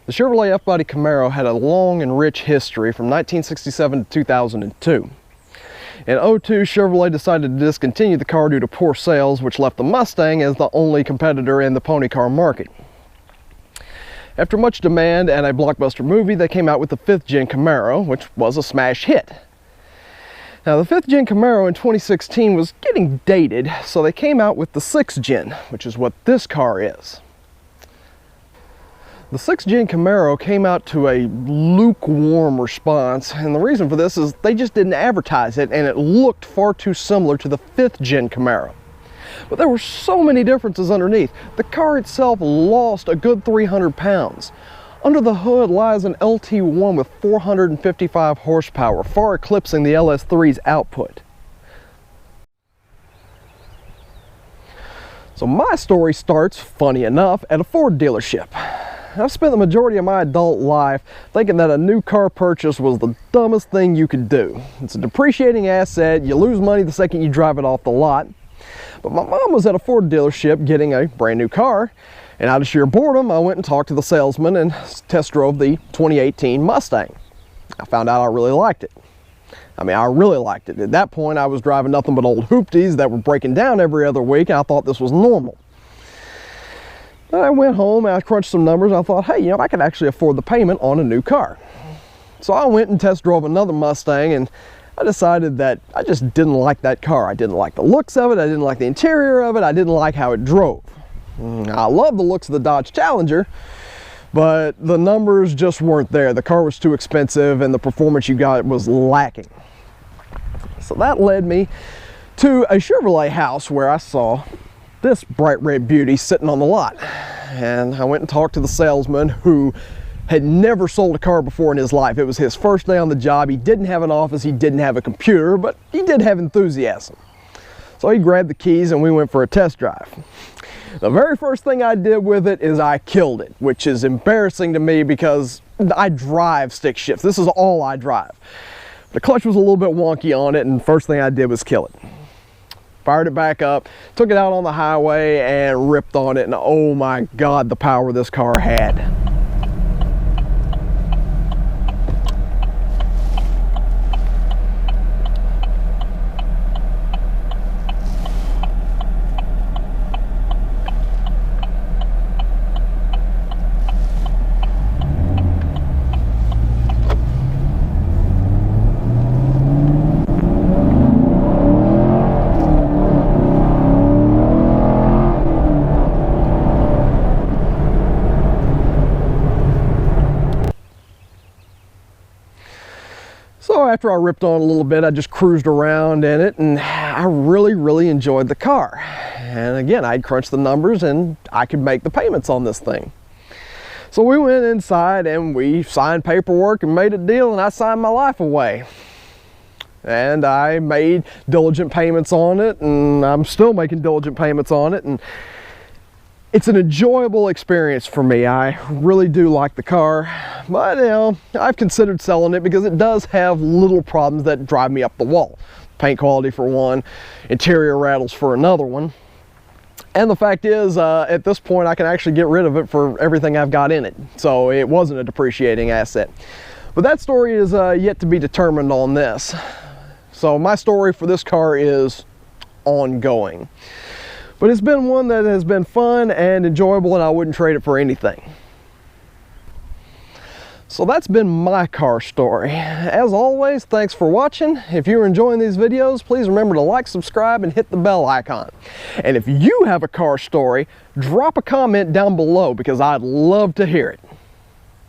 The Chevrolet F-Body Camaro had a long and rich history from 1967 to 2002. In 2002, Chevrolet decided to discontinue the car due to poor sales, which left the Mustang as the only competitor in the pony car market. After much demand and a blockbuster movie, they came out with the 5th Gen Camaro, which was a smash hit. Now, the 5th Gen Camaro in 2016 was getting dated, so they came out with the 6th Gen, which is what this car is. The 6th Gen Camaro came out to a lukewarm response, and the reason for this is they just didn't advertise it, and it looked far too similar to the 5th Gen Camaro. But there were so many differences underneath. The car itself lost a good 300 pounds. Under the hood lies an LT1 with 455 horsepower, far eclipsing the LS3's output. So my story starts, funny enough, at a Ford dealership. I've spent the majority of my adult life thinking that a new car purchase was the dumbest thing you could do. It's a depreciating asset, you lose money the second you drive it off the lot. But my mom was at a Ford dealership getting a brand new car, and out of sheer boredom, I went and talked to the salesman and test drove the 2018 Mustang. I found out I really liked it. I really liked it. At that point, I was driving nothing but old hoopties that were breaking down every other week, and I thought this was normal. Then I went home and I crunched some numbers, and I thought, hey, I could actually afford the payment on a new car. So I went and test drove another Mustang, and I decided that I just didn't like that car. I didn't like the looks of it, I didn't like the interior of it, I didn't like how it drove. I love the looks of the Dodge Challenger, but the numbers just weren't there. The car was too expensive and the performance you got was lacking. So that led me to a Chevrolet house where I saw this bright red beauty sitting on the lot. And I went and talked to the salesman, who had never sold a car before in his life. It was his first day on the job. He didn't have an office, he didn't have a computer, but he did have enthusiasm. So he grabbed the keys and we went for a test drive. The very first thing I did with it is I killed it, which is embarrassing to me because I drive stick shifts. This is all I drive. The clutch was a little bit wonky on it, and the first thing I did was kill it. Fired it back up, took it out on the highway and ripped on it, and oh my God, the power this car had. So after I ripped on a little bit, I just cruised around in it, and I really enjoyed the car. And again, I'd crunched the numbers and I could make the payments on this thing. So we went inside and we signed paperwork and made a deal, and I signed my life away. And I made diligent payments on it, and I'm still making diligent payments on it, and it's an enjoyable experience for me. I really do like the car, but I've considered selling it because it does have little problems that drive me up the wall. Paint quality for one, interior rattles for another one. And the fact is, at this point, I can actually get rid of it for everything I've got in it. So it wasn't a depreciating asset. But that story is yet to be determined on this. So my story for this car is ongoing. But it's been one that has been fun and enjoyable, and I wouldn't trade it for anything. So that's been my car story. As always, thanks for watching. If you're enjoying these videos, please remember to like, subscribe, and hit the bell icon. And if you have a car story, drop a comment down below because I'd love to hear it.